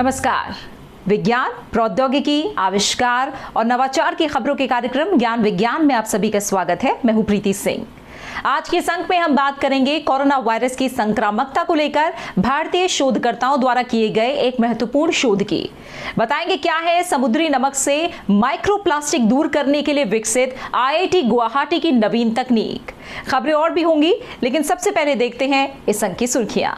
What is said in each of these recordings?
नमस्कार। विज्ञान, प्रौद्योगिकी, आविष्कार और नवाचार की खबरों के कार्यक्रम ज्ञान विज्ञान में आप सभी का स्वागत है। मैं हूं प्रीति सिंह। आज के इस अंक में हम बात करेंगे कोरोना वायरस की संक्रामकता को लेकर भारतीय शोधकर्ताओं द्वारा किए गए एक महत्वपूर्ण शोध की। बताएंगे क्या है समुद्री नमक से माइक्रोप्लास्टिक दूर करने के लिए विकसित IIT गुवाहाटी की नवीन तकनीक। खबरें और भी होंगी, लेकिन सबसे पहले देखते हैं इस अंक की सुर्खियां।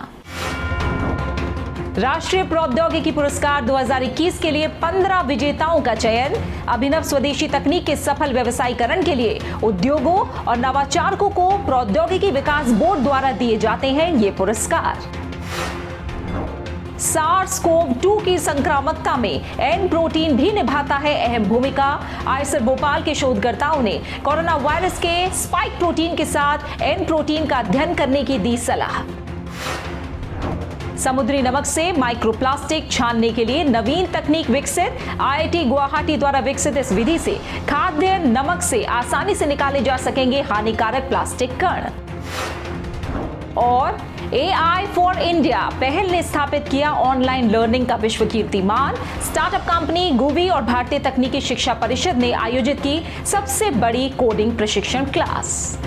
राष्ट्रीय प्रौद्योगिकी पुरस्कार 2021 के लिए 15 विजेताओं का चयन। अभिनव स्वदेशी तकनीक के सफल व्यवसायीकरण के लिए उद्योगों और नवाचारकों को प्रौद्योगिकी विकास बोर्ड द्वारा दिए जाते हैं ये पुरस्कार। SARS-CoV-2 की संक्रामकता में एन प्रोटीन भी निभाता है अहम भूमिका। आईएसआर भोपाल के शोधकर्ताओं ने कोरोना वायरस के स्पाइक प्रोटीन के साथ एन प्रोटीन का अध्ययन करने की दी सलाह। समुद्री नमक से माइक्रोप्लास्टिक छानने के लिए नवीन तकनीक विकसित। IIT गुवाहाटी द्वारा विकसित इस विधि से खाद्य नमक से आसानी से निकाले जा सकेंगे हानिकारक प्लास्टिक कण। और AI फॉर इंडिया पहल ने स्थापित किया ऑनलाइन लर्निंग का विश्व कीर्तिमान। स्टार्टअप कंपनी गूवी और भारतीय तकनीकी शिक्षा परिषद ने आयोजित की सबसे बड़ी कोडिंग प्रशिक्षण क्लास।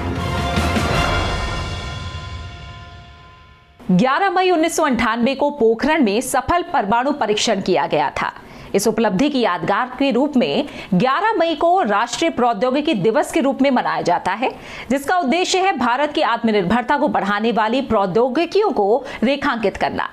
11 मई 1998 को पोखरण में सफल परमाणु परीक्षण किया गया था। इस उपलब्धि की यादगार के रूप में 11 मई को राष्ट्रीय प्रौद्योगिकी दिवस के रूप में मनाया जाता है, जिसका उद्देश्य है भारत की आत्मनिर्भरता को बढ़ाने वाली प्रौद्योगिकियों को रेखांकित करना।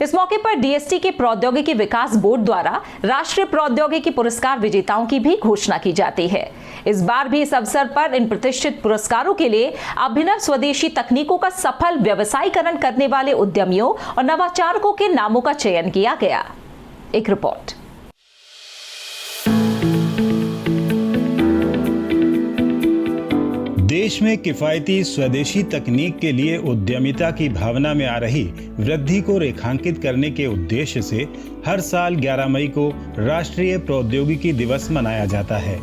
इस मौके पर DST के प्रौद्योगिकी विकास बोर्ड द्वारा राष्ट्रीय प्रौद्योगिकी पुरस्कार विजेताओं की भी घोषणा की जाती है। इस बार भी इस अवसर पर इन प्रतिष्ठित पुरस्कारों के लिए अभिनव स्वदेशी तकनीकों का सफल व्यवसायीकरण करने वाले उद्यमियों और नवाचारकों के नामों का चयन किया गया। एक रिपोर्ट। देश में किफायती स्वदेशी तकनीक के लिए उद्यमिता की भावना में आ रही वृद्धि को रेखांकित करने के उद्देश्य से हर साल 11 मई को राष्ट्रीय प्रौद्योगिकी दिवस मनाया जाता है।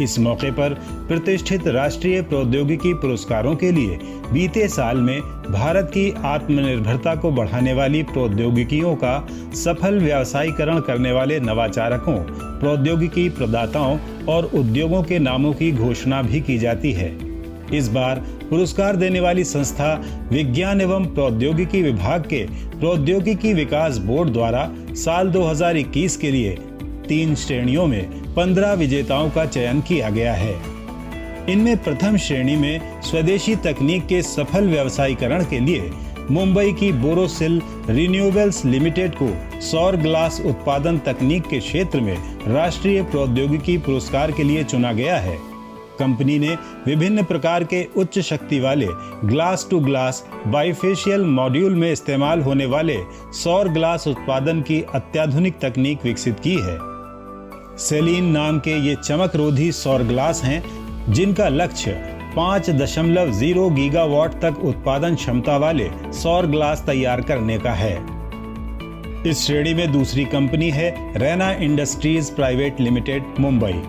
इस मौके पर प्रतिष्ठित राष्ट्रीय प्रौद्योगिकी पुरस्कारों के लिए बीते साल में भारत की आत्मनिर्भरता को बढ़ाने वाली प्रौद्योगिकियों का सफल व्यवसायीकरण करने वाले नवाचारकों, प्रौद्योगिकी प्रदाताओं और उद्योगों के नामों की घोषणा भी की जाती है। इस बार पुरस्कार देने वाली संस्था विज्ञान एवं प्रौद्योगिकी विभाग के प्रौद्योगिकी विकास बोर्ड द्वारा साल 2021 के लिए 3 श्रेणियों में 15 विजेताओं का चयन किया गया है। इनमें प्रथम श्रेणी में स्वदेशी तकनीक के सफल व्यवसायीकरण के लिए मुंबई की बोरोसिल रिन्यूएबल्स लिमिटेड को सौर ग्लास उत्पादन तकनीक के क्षेत्र में राष्ट्रीय प्रौद्योगिकी पुरस्कार के लिए चुना गया है। कंपनी ने विभिन्न प्रकार के उच्च शक्ति वाले glass to glass bifacial module में इस्तेमाल होने वाले सौर ग्लास उत्पादन की अत्याधुनिक तकनीक विकसित की है। सेलिन नाम के ये चमकरोधी सौर ग्लास हैं, जिनका लक्ष्य 5.0 गीगावाट तक उत्पादन क्षमता वाले सौर ग्लास तैयार करने का है। इस श्रेणी में दूसरी कंपनी है Raina industries private limited Mumbai.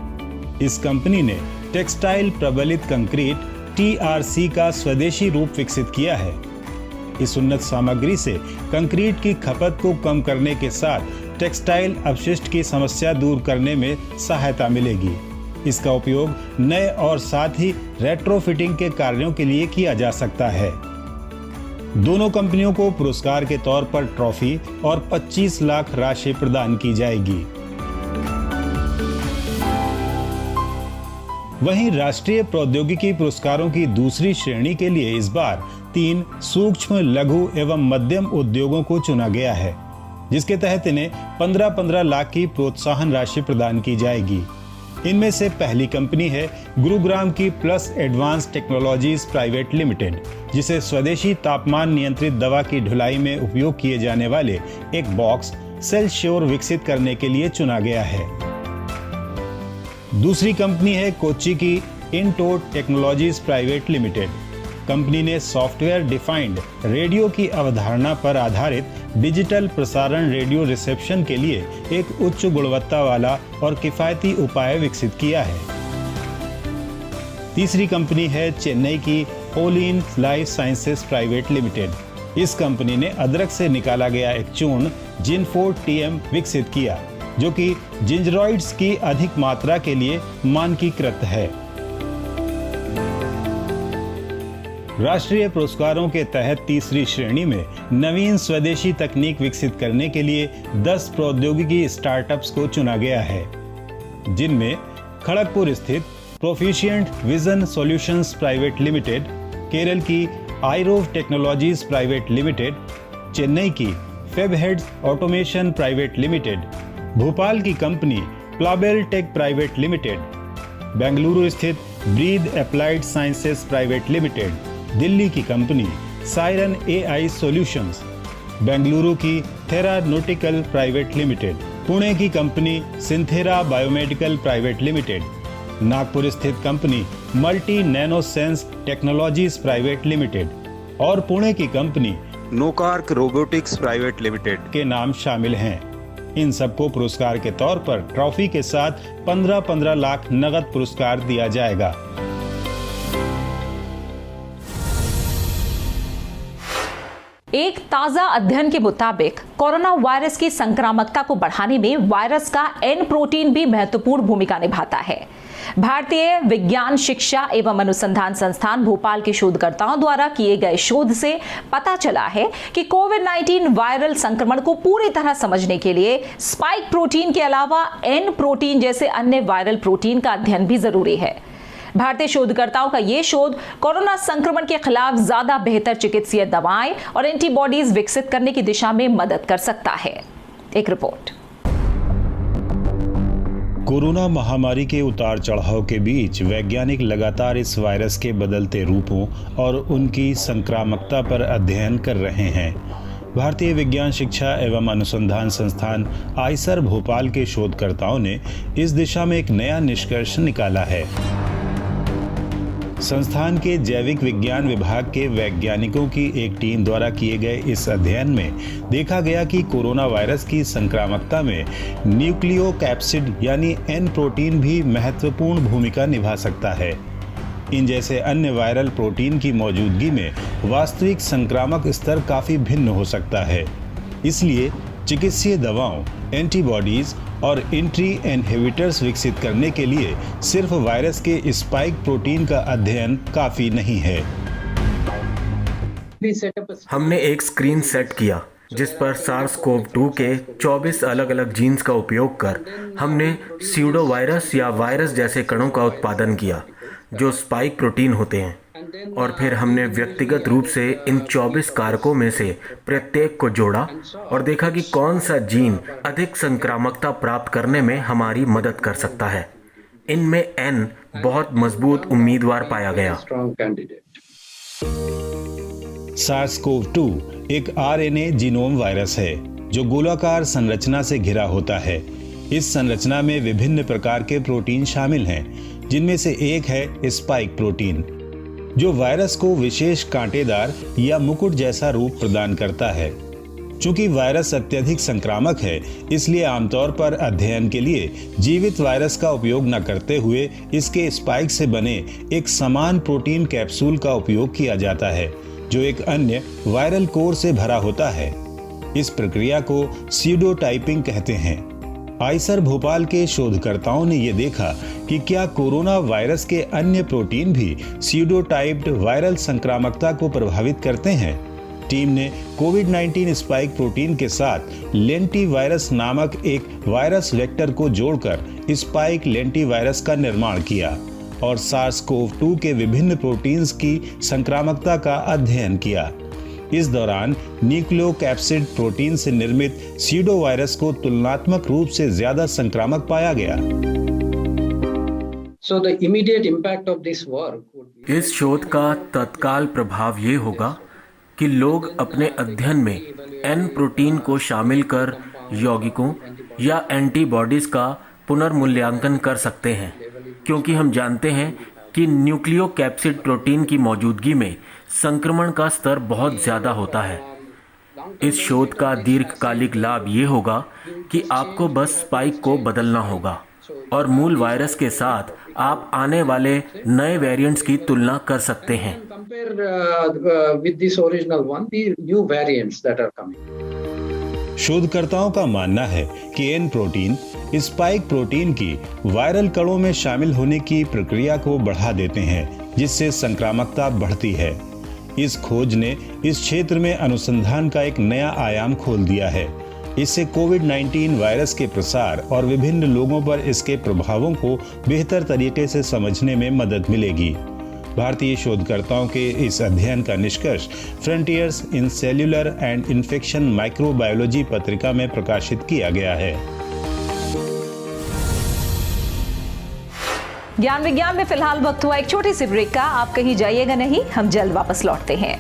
इस कंपनी ने टेक्सटाइल प्रबलित कंक्रीट TRC का स्वदेशी रूप विकसित किया है। इस उन्नत सामग्री से कंक्रीट की खपत को कम करने के साथ टेक्सटाइल अपशिष्ट की समस्या दूर करने में सहायता मिलेगी। इसका उपयोग नए और साथ ही रेट्रोफिटिंग के कार्यों के लिए किया जा सकता है। दोनों कंपनियों को पुरस्कार के तौर पर ट्रॉफी और 25 लाख राशि प्रदान की जाएगी। वहीं राष्ट्रीय प्रौद्योगिकी पुरस्कारों की दूसरी श्रेणी के लिए इस बार 3 सूक्ष्म, लघु एवं मध्यम उद्योगों को चुना गया है, जिसके तहत इन्हें 15-15 लाख की प्रोत्साहन राशि प्रदान की जाएगी। इनमें से पहली कंपनी है गुरुग्राम की plus advance technologies Private limited, जिसे स्वदेशी तापमान नियंत्रित दवा की ढुलाई में उपयोग किए जाने वाले एक बॉक्स सेलश्योर विकसित करने के लिए चुना गया है। दूसरी कंपनी है कोच्चि की इनटोट टेक्नोलॉजीज प्राइवेट लिमिटेड। कंपनी ने सॉफ्टवेयर डिफाइंड रेडियो की अवधारणा पर आधारित डिजिटल प्रसारण रेडियो रिसेप्शन के लिए एक उच्च गुणवत्ता वाला और किफायती उपाय विकसित किया है। तीसरी कंपनी है चेन्नई की Olin life sciences private limited. इस कंपनी ने अदरक से निकाला गया एक चूर्ण जिनफोर्ट टीएम विकसित किया, जो कि जिंजरॉइड्स की अधिक मात्रा के लिए मानकीकृत है। राष्ट्रीय पुरस्कारों के तहत तीसरी श्रेणी में नवीन स्वदेशी तकनीक विकसित करने के लिए 10 प्रौद्योगिकी स्टार्टअप्स को चुना गया है, जिनमें खड़गपुर स्थित Proficient Vision Solutions Private Limited, Kerala की IROV Technologies Private Limited, Chennai की Fabheads Automation Private Limited, Bhopal की company Plabel Tech Private Limited, Bengaluru स्थित Breathe Applied Sciences Private Limited, Delhi की company Siren AI Solutions, Bengaluru की थेरानोटिकल प्राइवेट लिमिटेड, पुणे की company Synthera Biomedical Private Limited, Nagpur स्थित company Multi Nano Sense Technologies Private Limited और पुणे की company Nocarc Robotics Private limited के नाम शामिल हैं। इन सबको पुरस्कार के तौर पर ट्रॉफी के साथ 15-15 लाख नगद पुरस्कार दिया जाएगा। एक ताजा अध्ययन के मुताबिक कोरोना वायरस की संक्रामकता को बढ़ाने में वायरस का एन प्रोटीन भी महत्वपूर्ण भूमिका निभाता है। भारतीय विज्ञान शिक्षा एवं अनुसंधान संस्थान भोपाल के शोधकर्ताओं द्वारा किए गए शोध से पता चला है कि कोविड-19 वायरल संक्रमण को पूरी तरह समझने के लिए स्पाइक प्रोटीन के अलावा एन प्रोटीन जैसे अन्य वायरल प्रोटीन का अध्ययन भी जरूरी है। भारतीय शोधकर्ताओं का यह शोध कोरोना संक्रमण के खिलाफ ज्यादा बेहतर चिकित्सीय दवाएं और एंटीबॉडीज विकसित करने की दिशा में मदद कर सकता है। एक रिपोर्ट। कोरोना महामारी के उतार चढ़ाव के बीच वैज्ञानिक लगातार इस वायरस के बदलते रूपों और उनकी संक्रामकता पर अध्ययन कर रहे हैं। भारतीय विज्ञान शिक्षा एवं अनुसंधान संस्थान आईसर भोपाल के शोधकर्ताओं ने इस दिशा में एक नया निष्कर्ष निकाला है। संस्थान के जैविक विज्ञान विभाग के वैज्ञानिकों की एक टीम द्वारा किए गए इस अध्ययन में देखा गया कि कोरोना वायरस की संक्रामकता में न्यूक्लियोकैप्सिड यानी एन प्रोटीन भी महत्वपूर्ण भूमिका निभा सकता है। इन जैसे अन्य वायरल प्रोटीन की मौजूदगी में वास्तविक संक्रामक स्तर काफी भिन्न हो सकता है। इसलिए चिकित्सीय दवाओं, एंटीबॉडीज और एंट्री इनहिबिटर्स विकसित करने के लिए सिर्फ वायरस के स्पाइक प्रोटीन का अध्ययन काफी नहीं है। हमने एक स्क्रीन सेट किया जिस पर सार्स-कोव-2 के 24 अलग अलग जीन्स का उपयोग कर हमने स्यूडो वायरस या वायरस जैसे कणों का उत्पादन किया जो स्पाइक प्रोटीन होते हैं, और फिर हमने व्यक्तिगत रूप से इन 24 कारकों में से प्रत्येक को जोड़ा और देखा कि कौन सा जीन अधिक संक्रामकता प्राप्त करने में हमारी मदद कर सकता है। इनमें एन बहुत मजबूत उम्मीदवार पाया गया। सार्स-कोव-2 एक आरएनए जीनोम वायरस है जो गोलाकार संरचना से घिरा होता है। इस संरचना में विभिन्न प्रकार के प्रोटीन शामिल हैं, जिनमें से एक है स्पाइक प्रोटीन, जो वायरस को विशेष कांटेदार या मुकुट जैसा रूप प्रदान करता है। चूंकि वायरस अत्यधिक संक्रामक है, इसलिए आमतौर पर अध्ययन के लिए जीवित वायरस का उपयोग न करते हुए इसके स्पाइक से बने एक समान प्रोटीन कैप्सूल का उपयोग किया जाता है, जो एक अन्य वायरल कोर से भरा होता है। इस प्रक्रिया को सीडोटाइपिंग कहते हैं। आईसर भोपाल के शोधकर्ताओं ने यह देखा कि क्या कोरोना वायरस के अन्य प्रोटीन भी सीडोटाइप्ड वायरल संक्रामकता को प्रभावित करते हैं। टीम ने कोविड-19 स्पाइक प्रोटीन के साथ लेंटीवायरस नामक एक वायरस वेक्टर को जोड़कर स्पाइक लेंटीवायरस का निर्माण किया और सार्स-कोव-2 के विभिन्न प्रोटीन्स की संक्रामकता का अध्ययन किया। इस दौरान न्यूक्लियोकैप्सिड प्रोटीन से निर्मित सीडो वायरस को तुलनात्मक रूप से ज्यादा संक्रामक पाया गया। इस शोध का तत्काल प्रभाव ये होगा कि लोग अपने अध्ययन में एन प्रोटीन को शामिल कर यौगिकों या एंटीबॉडीज का पुनर्मूल्यांकन कर सकते हैं, क्योंकि हम जानते हैं कि न्यूक्लियोकैप्सिड प्रोटीन की मौजूदगी में संक्रमण का स्तर बहुत ज़्यादा होता है। इस शोध का दीर्घकालिक लाभ ये होगा कि आपको बस स्पाइक को बदलना होगा और मूल वायरस के साथ आप आने वाले नए वेरिएंट्स की तुलना कर सकते हैं। Compare with this original one, the new variants that are coming. शोधकर्ताओं का मानना है कि एन प्रोटीन स्पाइक प्रोटीन की वायरल कणों में शामिल होने की प्रक्रिया को बढ़ा देते हैं, जिससे संक्रामकता बढ़ती है। इस खोज ने इस क्षेत्र में अनुसंधान का एक नया आयाम खोल दिया है। इससे कोविड-19 वायरस के प्रसार और विभिन्न लोगों पर इसके प्रभावों को बेहतर तरीके से समझने में मदद मिलेगी। भारतीय शोधकर्ताओं के इस अध्ययन का निष्कर्ष frontiers in cellular and infection microbiology पत्रिका में प्रकाशित किया गया है। ज्ञान विज्ञान में फिलहाल वक्त हुआ एक छोटी सी ब्रेक का। आप कहीं जाइएगा नहीं, हम जल्द वापस लौटते हैं।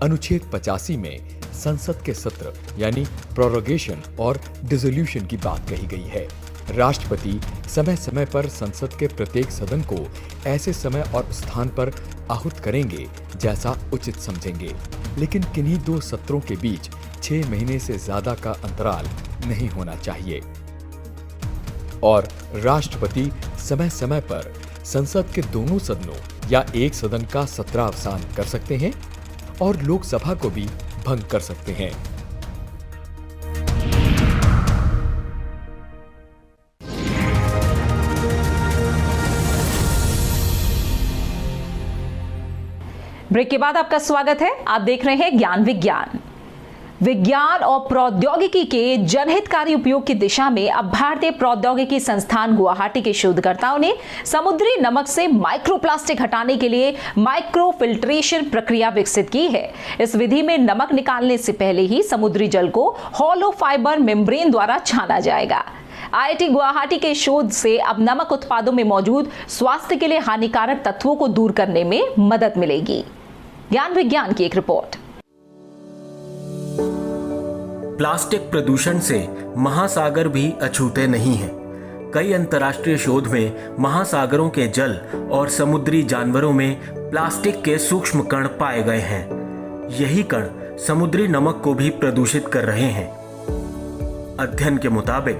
अनुच्छेद 85 में संसद के सत्र यानी प्रोरोगेशन और डिसोल्यूशन की बात कही गई है। राष्ट्रपति समय समय पर संसद के प्रत्येक सदन को ऐसे समय और स्थान पर आहूत करेंगे जैसा उचित समझेंगे, लेकिन किन्हीं दो सत्रों के बीच 6 महीने से ज्यादा का अंतराल नहीं होना चाहिए। और राष्ट्रपति समय समय पर संसद के दोनों सदनों या एक सदन का सत्रावसान कर सकते हैं और लोकसभा को भी भंग कर सकते हैं। ब्रेक के बाद आपका स्वागत है। आप देख रहे हैं ज्ञान विज्ञान। विज्ञान और प्रौद्योगिकी के जनहितकारी उपयोग की दिशा में अब भारतीय प्रौद्योगिकी संस्थान गुवाहाटी के शोधकर्ताओं ने समुद्री नमक से माइक्रोप्लास्टिक हटाने के लिए माइक्रोफिल्ट्रेशन प्रक्रिया विकसित की है। इस विधि में नमक निकालने से पहले ही समुद्री जल को हॉलो फाइबर मेम्ब्रेन द्वारा छाना जाएगा। IIT गुवाहाटी के शोध से अब नमक उत्पादों में मौजूद स्वास्थ्य के लिए हानिकारक तत्वों को दूर करने में मदद मिलेगी। ज्ञान विज्ञान की एक रिपोर्ट। प्लास्टिक प्रदूषण से महासागर भी अछूते नहीं हैं। कई अंतर्राष्ट्रीय शोध में महासागरों के जल और समुद्री जानवरों में प्लास्टिक के सूक्ष्म कण पाए गए हैं। यही कण समुद्री नमक को भी प्रदूषित कर रहे हैं। अध्ययन के मुताबिक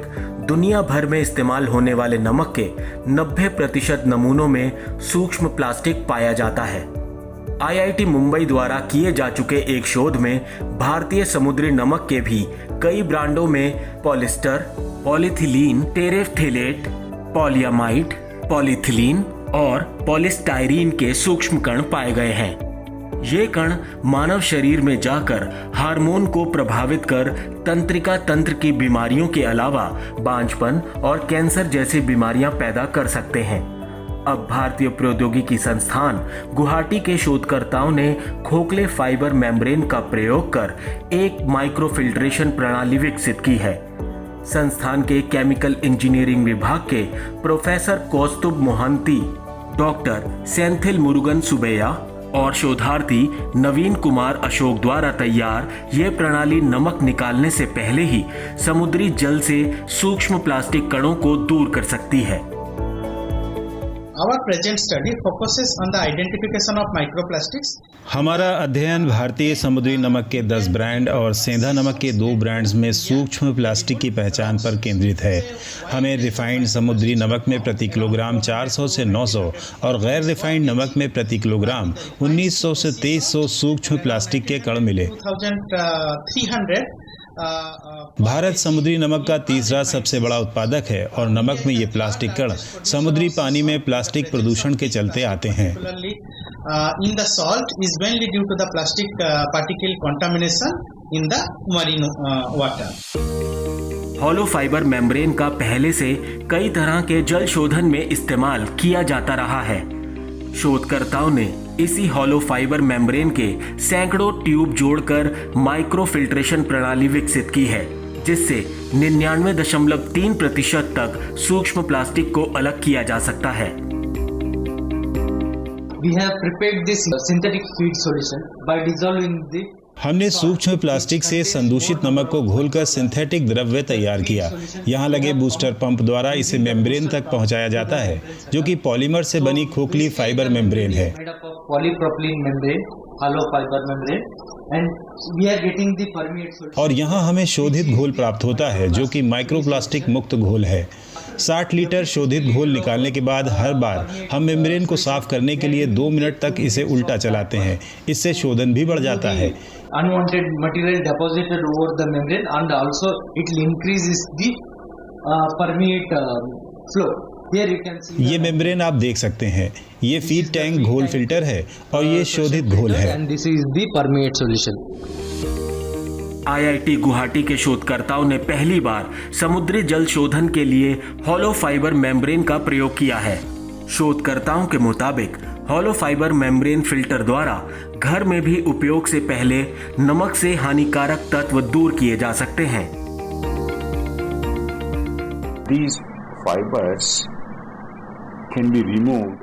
दुनिया भर में इस्तेमाल होने वाले नमक के 90% नमूनों में सूक्ष्म प्लास्टिक पाया जाता है। IIT मुंबई द्वारा किए जा चुके एक शोध में भारतीय समुद्री नमक के भी कई ब्रांडों में पॉलिस्टर, पॉलीथिलीन, टेरेफ्थेलेट, पॉलियामाइड, पॉलीथिलीन और पॉलिस्टाइरीन के सूक्ष्म कण पाए गए हैं। ये कण मानव शरीर में जाकर हार्मोन को प्रभावित कर तंत्रिका तंत्र की बीमारियों के अलावा बांझपन और कैंसर जैसी बीमारियां पैदा कर सकते हैं। अब भारतीय प्रौद्योगिकी संस्थान गुवाहाटी के शोधकर्ताओं ने खोखले फाइबर मेम्ब्रेन का प्रयोग कर एक माइक्रोफिल्ट्रेशन प्रणाली विकसित की है। संस्थान के केमिकल इंजीनियरिंग विभाग के प्रोफेसर कौस्तुभ मोहंती, डॉक्टर सेंथिल मुरुगन सुबैया और शोधार्थी नवीन कुमार अशोक द्वारा तैयार ये प्रणाली नमक निकालने से पहले ही समुद्री जल से सूक्ष्म प्लास्टिक कणों को दूर कर सकती है। Our present study focuses on the identification of microplastics. हमारा अध्ययन भारतीय समुद्री नमक के 10 ब्रांड और सेंधा नमक के 2 ब्रांड्स में सूक्ष्म प्लास्टिक की पहचान पर केंद्रित है। हमें रिफाइंड समुद्री नमक में प्रति किलोग्राम 400 से 900 और गैर रिफाइंड नमक में प्रति किलोग्राम 1900 से 2300 सूक्ष्म प्लास्टिक के कण मिले। 2300 भारत समुद्री नमक का तीसरा सबसे बड़ा उत्पादक है और नमक में ये प्लास्टिक कण समुद्री पानी में प्लास्टिक प्रदूषण के चलते आते हैं। in the salt is mainly due to the plastic particle contamination in the marine water. Hollow fibre membrane का पहले से कई तरह के जल शोधन में इस्तेमाल किया जाता रहा है। शोधकर्ताओं ने इसी हॉलो फाइबर मेम्ब्रेन के सैकड़ों ट्यूब जोड़कर माइक्रोफिल्ट्रेशन प्रणाली विकसित की है, जिससे 99.3% तक सूक्ष्म प्लास्टिक को अलग किया जा सकता है। We have prepared this synthetic feed solution by dissolving the हमने सूक्ष्म प्लास्टिक से संदूषित नमक को घोलकर सिंथेटिक द्रव्य तैयार किया। यहाँ लगे बूस्टर पंप द्वारा इसे मेम्ब्रेन तक पहुँचाया जाता है, जो कि पॉलीमर से बनी खोखली फाइबर मेम्ब्रेन है। और यहाँ हमें शोधित घोल प्राप्त होता है, जो कि माइक्रोप्लास्टिक मुक्त घोल है। 60 लीटर शोधित घोल निकालने के बाद हर बार हम मेम्ब्रेन को साफ करने के लिए 2 मिनट तक इसे उल्टा चलाते हैं। इससे शोधन भी बढ़ जाता है। Unwanted material deposited over the membrane, and also it will increases the permeate flow. Here you can see ये मेम्ब्रेन आप देख सकते हैं। ये फीड टैंक घोल फिल्टर है और ये शोधित घोल है। And this is the permeate solution. IIT Guwahati के शोधकर्ताओं ने पहली बार समुद्री जल शोधन के लिए हॉलो फाइबर मेम्ब्रेन का प्रयोग किया है। शोधकर्ताओं के मुताबिक हॉलो फाइबर मेम्ब्रेन फिल्टर द्वारा घर में भी उपयोग से पहले नमक से हानिकारक तत्व दूर किए जा सकते हैं। These fibers can be removed.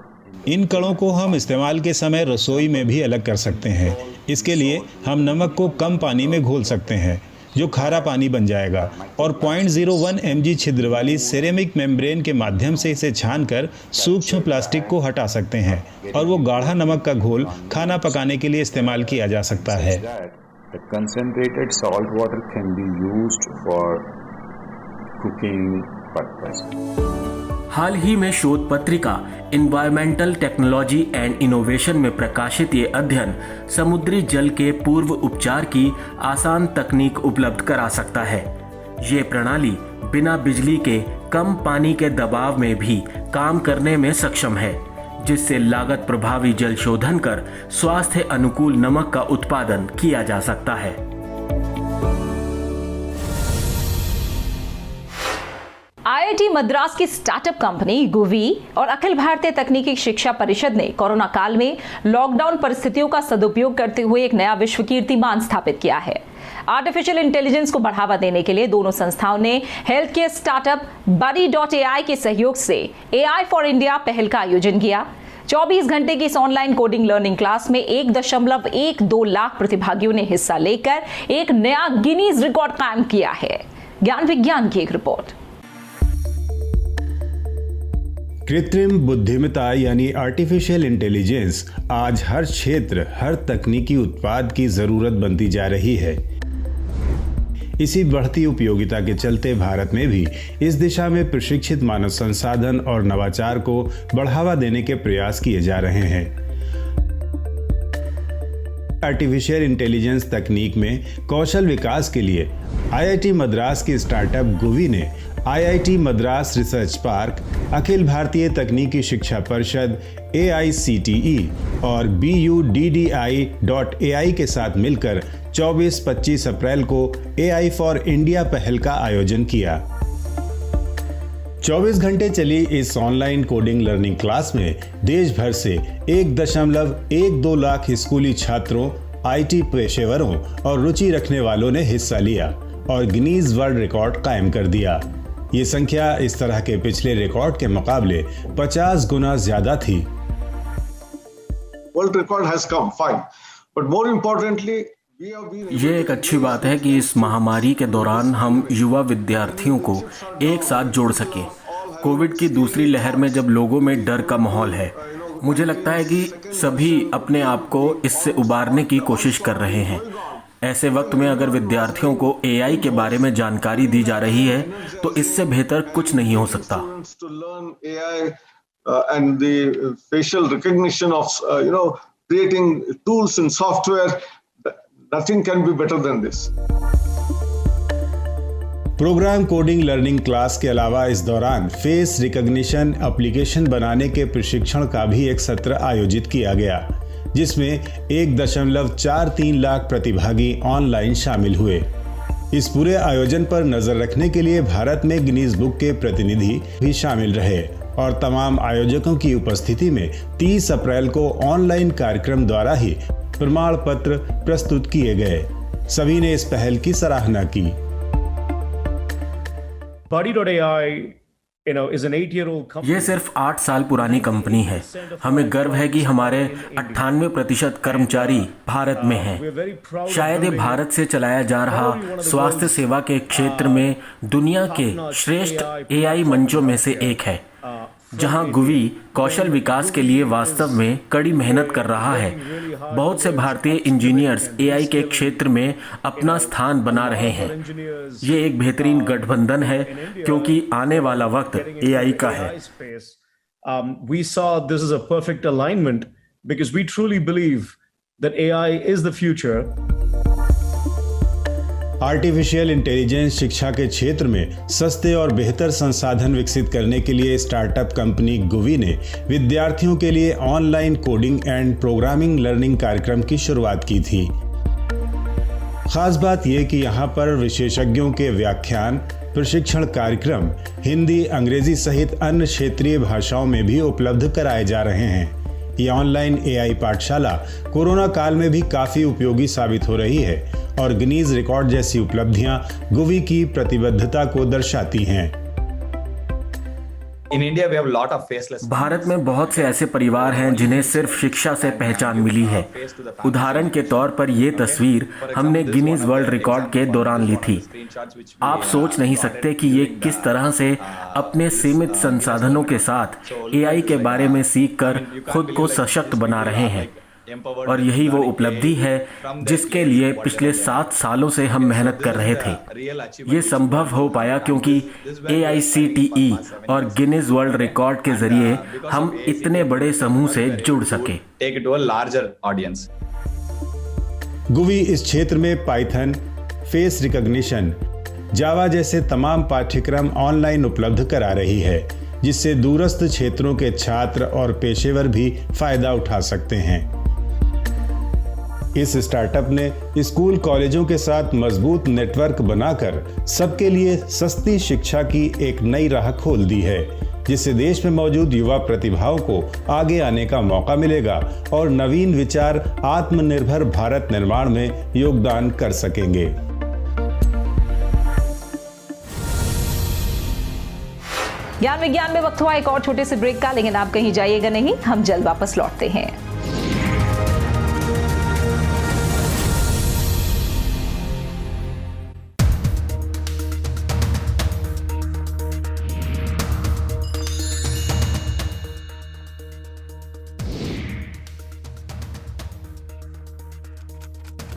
इन कणों को हम इस्तेमाल के समय रसोई में भी अलग कर सकते हैं। इसके लिए हम नमक को कम पानी में घोल सकते हैं, जो खारा पानी बन जाएगा, और 0.01 mg छिद्र वाली सिरेमिक मेम्ब्रेन के माध्यम से इसे छानकर सूक्ष्म प्लास्टिक को हटा सकते हैं, और वो गाढ़ा नमक का घोल खाना पकाने के लिए इस्तेमाल किया जा सकता है। The concentrated salt water can be used for cooking purpose. हाल ही में शोध पत्रिका इन्वायरमेंटल टेक्नोलॉजी एंड इनोवेशन में प्रकाशित ये अध्ययन समुद्री जल के पूर्व उपचार की आसान तकनीक उपलब्ध करा सकता है। ये प्रणाली बिना बिजली के कम पानी के दबाव में भी काम करने में सक्षम है, जिससे लागत प्रभावी जल शोधन कर स्वास्थ्य अनुकूल नमक का उत्पादन किया जा सकता है। IIT मद्रास की स्टार्टअप कंपनी गुवी और अखिल भारतीय तकनीकी शिक्षा परिषद ने कोरोना काल में लॉकडाउन परिस्थितियों का सदुपयोग करते हुए एक नया विश्व कीर्तिमान स्थापित किया है। आर्टिफिशियल इंटेलिजेंस को बढ़ावा देने के लिए दोनों संस्थाओं ने हेल्थ केयर स्टार्टअप buddy.ai के सहयोग से AI फॉर इंडिया पहल का आयोजन किया। 24 घंटे की इस ऑनलाइन कोडिंग लर्निंग क्लास में 1.12 लाख प्रतिभागियों ने हिस्सा लेकर एक नया गिनीज रिकॉर्ड कायम किया है। ज्ञान विज्ञान की एक रिपोर्ट। कृत्रिम बुद्धिमत्ता यानी आर्टिफिशियल इंटेलिजेंस आज हर क्षेत्र, हर तकनीकी उत्पाद की जरूरत बनती जा रही है। इसी बढ़ती उपयोगिता के चलते भारत में भी इस दिशा में प्रशिक्षित मानव संसाधन और नवाचार को बढ़ावा देने के प्रयास किए जा रहे हैं। आर्टिफिशियल इंटेलिजेंस तकनीक में कौशल विकास के लिए IIT मद्रास की स्टार्टअप गुवी ने IIT Madras research park, Akhil Bharatiya तकनीकी शिक्षा परिषद AICTE और BUDDI.ai के साथ मिलकर 24-25 अप्रैल को AI फॉर इंडिया पहल का आयोजन किया। 24 घंटे चली इस ऑनलाइन कोडिंग लर्निंग क्लास में देश भर से 1.12 लाख स्कूली छात्रों, IT पेशेवरों और रुचि रखने वालों ने हिस्सा लिया और गिनीज वर्ल्ड रिकॉर्ड कायम कर दिया। ये संख्या इस तरह के पिछले रिकॉर्ड के मुकाबले 50 गुना ज्यादा थी। World record has come, fine, but more importantly, ये एक अच्छी बात है कि इस महामारी के दौरान हम युवा विद्यार्थियों को एक साथ जोड़ सकें। कोविड की दूसरी लहर में जब लोगों में डर का माहौल है, मुझे लगता है कि सभी अपने आप को इससे उबारने की कोशिश कर रहे हैं। ऐसे वक्त में अगर विद्यार्थियों को AI के बारे में जानकारी दी जा रही है तो इससे बेहतर कुछ नहीं हो सकता। and the facial recognition of creating tools and software, nothing can be better than this. Program coding learning class के अलावा इस दौरान फेस रिकॉग्निशन एप्लीकेशन बनाने के प्रशिक्षण का भी एक सत्र आयोजित किया गया, जिसमें 1.43 लाख प्रतिभागी ऑनलाइन शामिल हुए। इस पूरे आयोजन पर नजर रखने के लिए भारत में गिनीज बुक के प्रतिनिधि भी शामिल रहे और तमाम आयोजकों की उपस्थिति में 30 अप्रैल को ऑनलाइन कार्यक्रम द्वारा ही प्रमाण पत्र प्रस्तुत किए गए। सभी ने इस पहल की सराहना की। buddy.ai ये सिर्फ 8 साल पुरानी कंपनी है। हमें गर्व है कि हमारे 98% कर्मचारी भारत में हैं। शायद ये भारत से चलाया जा रहा स्वास्थ्य सेवा के क्षेत्र में दुनिया के श्रेष्ठ AI मंचों में से एक है, जहां गुवी कौशल विकास के लिए वास्तव में कड़ी मेहनत कर रहा है। बहुत से भारतीय इंजीनियर्स AI के क्षेत्र में अपना स्थान बना रहे हैं। ये एक बेहतरीन गठबंधन है क्योंकि आने वाला वक्त AI का है। We saw this is a perfect alignment because we truly believe that AI is the future. Artificial intelligence शिक्षा के क्षेत्र में सस्ते और बेहतर संसाधन विकसित करने के लिए स्टार्टअप कंपनी गुवी ने विद्यार्थियों के लिए online coding and programming learning कार्यक्रम की शुरुआत की थी। खास बात यह कि यहाँ पर विशेषज्ञों के व्याख्यान, प्रशिक्षण कार्यक्रम हिंदी, अंग्रेजी सहित अन्य क्षेत्रीय भाषाओं में भी उपलब्ध कराए जा रहे हैं। ये ऑनलाइन AI पाठशाला कोरोना काल में भी काफी उपयोगी साबित हो रही है और गिनीज रिकॉर्ड जैसी उपलब्धियां गुवी की प्रतिबद्धता को दर्शाती हैं। भारत में बहुत से ऐसे परिवार हैं जिन्हें सिर्फ शिक्षा से पहचान मिली है। उदाहरण के तौर पर ये तस्वीर हमने गिनीज वर्ल्ड रिकॉर्ड के दौरान ली थी। आप सोच नहीं सकते कि ये किस तरह से अपने सीमित संसाधनों के साथ AI के बारे में सीखकर खुद को सशक्त बना रहे हैं। और यही वो उपलब्धि है जिसके लिए पिछले 7 सालों से हम मेहनत कर रहे थे। ये संभव हो पाया क्योंकि AICTE और गिनीज वर्ल्ड रिकॉर्ड के जरिए हम इतने बड़े समूह से जुड़ सके। गुवी इस क्षेत्र में पाइथन, फेस रिकॉग्निशन, जावा जैसे तमाम पाठ्यक्रम ऑनलाइन उपलब्ध करा रही है, जिससे दूरस्थ क्षेत्रों के छात्र और पेशेवर भी फायदा उठा सकते हैं। इस स्टार्टअप ने स्कूल कॉलेजों के साथ मजबूत नेटवर्क बनाकर सबके लिए सस्ती शिक्षा की एक नई राह खोल दी है, जिससे देश में मौजूद युवा प्रतिभाओं को आगे आने का मौका मिलेगा और नवीन विचार आत्मनिर्भर भारत निर्माण में योगदान कर सकेंगे। ज्ञान विज्ञान में वक्त हुआ एक और छोटे से ब्रेक का, लेकिन आप कहीं जाइएगा नहीं, हम जल्द वापस लौटते हैं।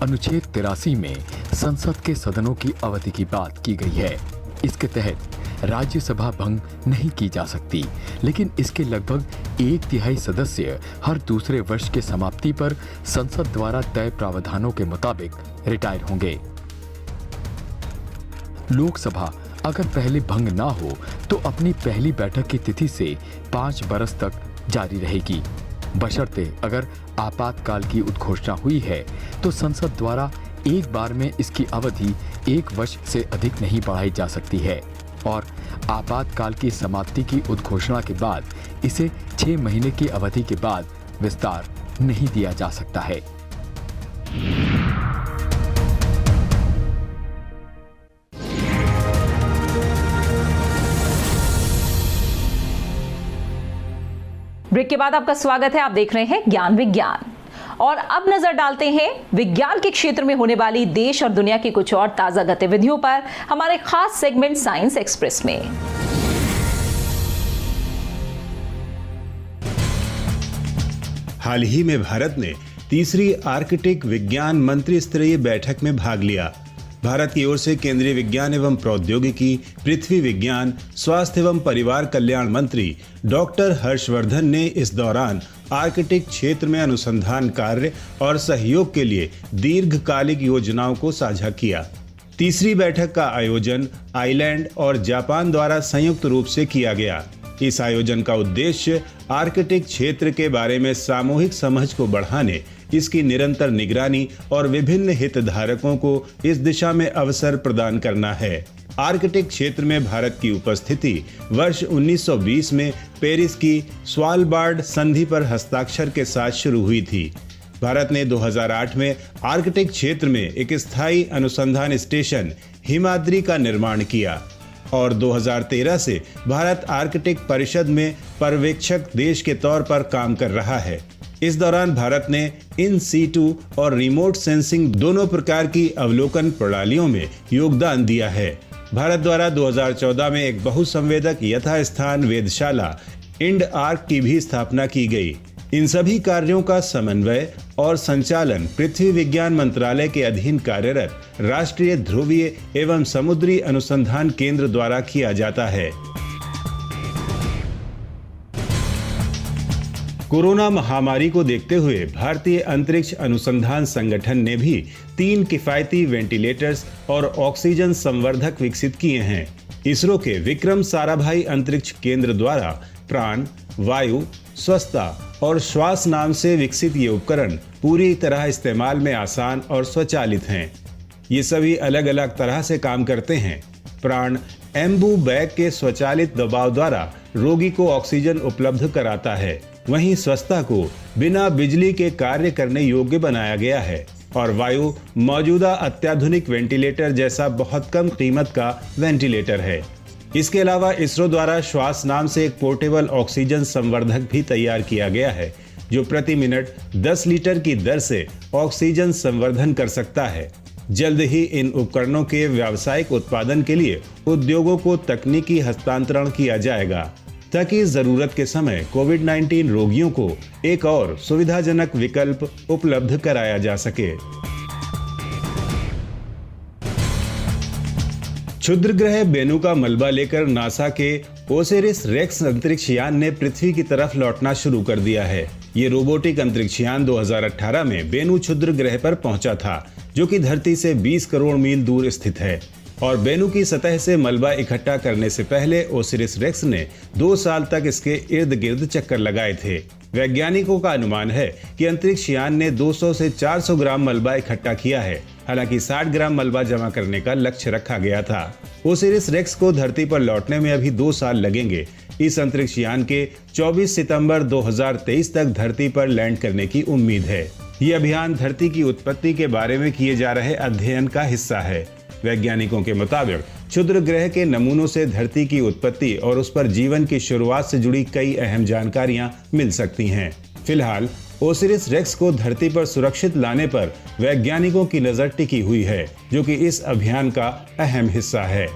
अनुच्छेद 83 में संसद के सदनों की अवधि की बात की गई है। इसके तहत राज्यसभा भंग नहीं की जा सकती, लेकिन इसके लगभग 1/3 सदस्य हर दूसरे वर्ष के समाप्ति पर संसद द्वारा तय प्रावधानों के मुताबिक रिटायर होंगे। लोकसभा अगर पहले भंग ना हो तो अपनी पहली बैठक की तिथि से 5 बरस तक जारी रहेगी, बशर्ते अगर आपातकाल की उद्घोषणा हुई है तो संसद द्वारा एक बार में इसकी अवधि 1 वर्ष से अधिक नहीं बढ़ाई जा सकती है और आपातकाल की समाप्ति की उद्घोषणा के बाद इसे 6 महीने की अवधि के बाद विस्तार नहीं दिया जा सकता है। ब्रेक के बाद आपका स्वागत है। आप देख रहे हैं ज्ञान विज्ञान और अब नजर डालते हैं विज्ञान के क्षेत्र में होने वाली देश और दुनिया की कुछ और ताजा गतिविधियों पर हमारे खास सेगमेंट साइंस एक्सप्रेस में। हाल ही में भारत ने तीसरी आर्कटिक विज्ञान मंत्री स्तरीय बैठक में भाग लिया। भारत की ओर से केंद्रीय विज्ञान एवं प्रौद्योगिकी, पृथ्वी विज्ञान, स्वास्थ्य एवं परिवार कल्याण मंत्री डॉक्टर हर्षवर्धन ने इस दौरान आर्कटिक क्षेत्र में अनुसंधान कार्य और सहयोग के लिए दीर्घकालिक योजनाओं को साझा किया। तीसरी बैठक का आयोजन आइलैंड और जापान द्वारा संयुक्त रूप से किया गया। इस आयोजन का उद्देश्य आर्कटिक क्षेत्र के बारे में सामूहिक समझ को बढ़ाने, इसकी निरंतर निगरानी और विभिन्न हितधारकों को इस दिशा में अवसर प्रदान करना है। आर्कटिक क्षेत्र में भारत की उपस्थिति वर्ष 1920 में पेरिस की स्वालबार्ड संधि पर हस्ताक्षर के साथ शुरू हुई थी। भारत ने 2008 में आर्कटिक क्षेत्र में एक स्थायी अनुसंधान स्टेशन हिमाद्री का निर्माण किया और 2013 से भारत आर्कटिक परिषद में पर्यवेक्षक देश के तौर पर काम कर रहा है। इस दौरान भारत ने इन सीटू और रिमोट सेंसिंग दोनों प्रकार की अवलोकन प्रणालियों में योगदान दिया है। भारत द्वारा 2014 में एक बहुसंवेदक यथास्थान वेधशाला इंड आर्क की भी स्थापना की गई। इन सभी कार्यों का समन्वय और संचालन पृथ्वी विज्ञान मंत्रालय के अधीन कार्यरत राष्ट्रीय ध्रुवीय एवं समुद्री अनुसंधान केंद्र द्वारा किया जाता है। कोरोना महामारी को देखते हुए भारतीय अंतरिक्ष अनुसंधान संगठन ने भी 3 किफायती वेंटिलेटर्स और ऑक्सीजन संवर्धक विकसित किए हैं। इसरो के विक्रम साराभाई अंतरिक्ष केंद्र द्वारा प्राण, वायु, स्वच्छता और श्वास नाम से विकसित ये उपकरण पूरी तरह इस्तेमाल में आसान और स्वचालित हैं। ये सभी अलग अलग तरह से काम करते हैं। प्राण एम्बू बैग के स्वचालित दबाव द्वारा रोगी को ऑक्सीजन उपलब्ध कराता है। वहीं स्वच्छता को बिना बिजली के कार्य करने योग्य बनाया गया है और वायु मौजूदा अत्याधुनिक वेंटिलेटर जैसा बहुत कम कीमत का वेंटिलेटर है। इसके अलावा इसरो द्वारा श्वास नाम से एक पोर्टेबल ऑक्सीजन संवर्धक भी तैयार किया गया है, जो प्रति मिनट 10 लीटर की दर से ऑक्सीजन संवर्धन कर सकता है। जल्द ही इन उपकरणों के व्यावसायिक उत्पादन के लिए उद्योगों को तकनीकी हस्तांतरण किया जाएगा, ताकि जरूरत के समय कोविड-19 रोगियों को एक और सुविधाजनक विकल्प उपलब्ध कराया जा सके। क्षुद्र ग्रह बेनू का मलबा लेकर नासा के ओसिरिस रेक्स अंतरिक्ष यान ने पृथ्वी की तरफ लौटना शुरू कर दिया है। ये रोबोटिक अंतरिक्ष यान 2018 में बेनू क्षुद्र ग्रह पर पहुंचा था, जो कि धरती से 20 करोड़ मील दूर स्थित है और बेनू की सतह से मलबा इकट्ठा करने से पहले ओसिरिस रेक्स ने 2 साल तक इसके इर्द गिर्द चक्कर लगाए थे। वैज्ञानिकों का अनुमान है कि अंतरिक्ष यान ने 200 से 400 ग्राम मलबा इकट्ठा किया है। हालांकि 60 ग्राम मलबा जमा करने का लक्ष्य रखा गया था। ओसिरिस रेक्स को धरती पर लौटने में अभी 2 साल लगेंगे। इस अंतरिक्ष यान के 24 सितंबर 2023 तक धरती पर लैंड करने की उम्मीद है। ये अभियान धरती की उत्पत्ति के बारे में किए जा रहे अध्ययन का हिस्सा है। वैज्ञानिकों के मुताबिक क्षुद्र ग्रह के नमूनों से धरती की उत्पत्ति और उस पर जीवन की शुरुआत से जुड़ी कई अहम जानकारियां मिल सकती हैं। फिलहाल ओसिरिस रेक्स को धरती पर सुरक्षित लाने पर वैज्ञानिकों की नजर टिकी हुई है, जो कि इस अभियान का अहम हिस्सा है।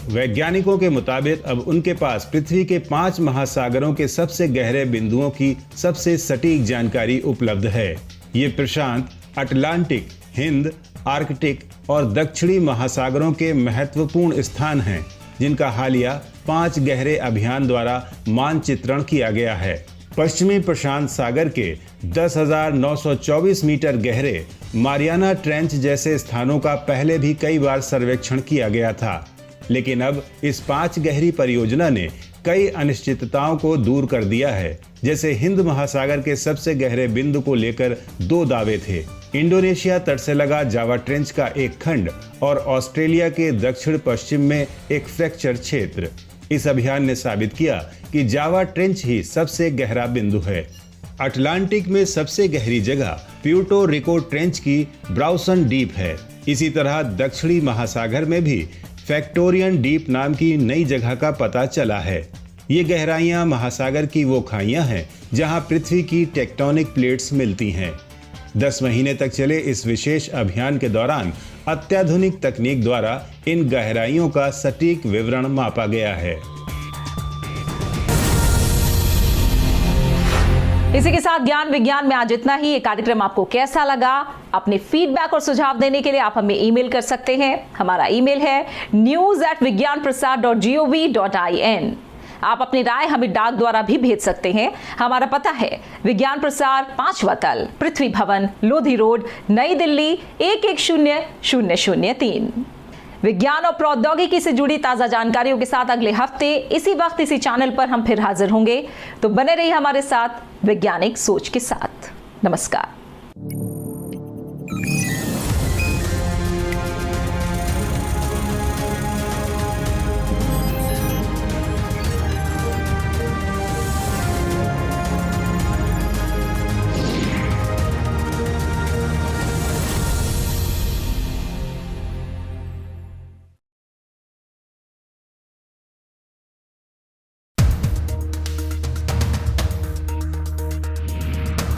वैज्ञानिकों के मुताबिक अब उनके पास पृथ्वी के 5 महासागरों के सबसे गहरे बिंदुओं की सबसे सटीक जानकारी उपलब्ध है। ये प्रशांत, अटलांटिक, हिंद, आर्कटिक और दक्षिणी महासागरों के महत्वपूर्ण स्थान हैं, जिनका हालिया 5 गहरे अभियान द्वारा मानचित्रण किया गया है। पश्चिमी प्रशांत सागर के 10,924 मीटर गहरे मारियाना ट्रेंच जैसे स्थानों का पहले भी कई बार सर्वेक्षण किया गया था, लेकिन अब इस 5 गहरी परियोजना ने कई अनिश्चितताओं को दूर कर दिया है। जैसे हिंद महासागर के सबसे गहरे बिंदु को लेकर 2 दावे थे। इंडोनेशिया तट से लगा जावा ट्रेंच का एक खंड और ऑस्ट्रेलिया के दक्षिण पश्चिम में एक फ्रैक्चर क्षेत्र। इस अभियान ने साबित किया कि जावा ट्रेंच ही सबसे गहरा बिंदु है। अटलांटिक में सबसे गहरी जगह प्यूर्टो रिको ट्रेंच की ब्राउसन डीप है। इसी तरह दक्षिणी महासागर में भी फैक्टोरियन डीप नाम की नई जगह का पता चला है। ये गहराइयां महासागर की वो खाइयां हैं जहां पृथ्वी की टेक्टोनिक प्लेट्स मिलती हैं। 10 महीने तक चले इस विशेष अभियान के दौरान अत्याधुनिक तकनीक द्वारा इन गहराइयों का सटीक विवरण मापा गया है। इसी के साथ ज्ञान विज्ञान में आज इतना ही। ये कार्यक्रम आपको कैसा लगा? अपने फीडबैक और सुझाव देने के लिए आप हमें ईमेल कर सकते हैं। हमारा ईमेल है news@vigyanprasar.gov.in। आप अपनी राय हमें डाक द्वारा भी भेज सकते हैं। हमारा पता है विज्ञान प्रसार 5वां तल, पृथ्वी भवन, लोधी रोड, नई दिल्ली 110003। विज्ञान और प्रौद्योगिकी से जुड़ी ताजा जानकारियों के साथ अगले हफ्ते इसी वक्त इसी चैनल पर हम फिर हाजिर होंगे। तो बने रहिए हमारे साथ वैज्ञानिक सोच के साथ। नमस्कार।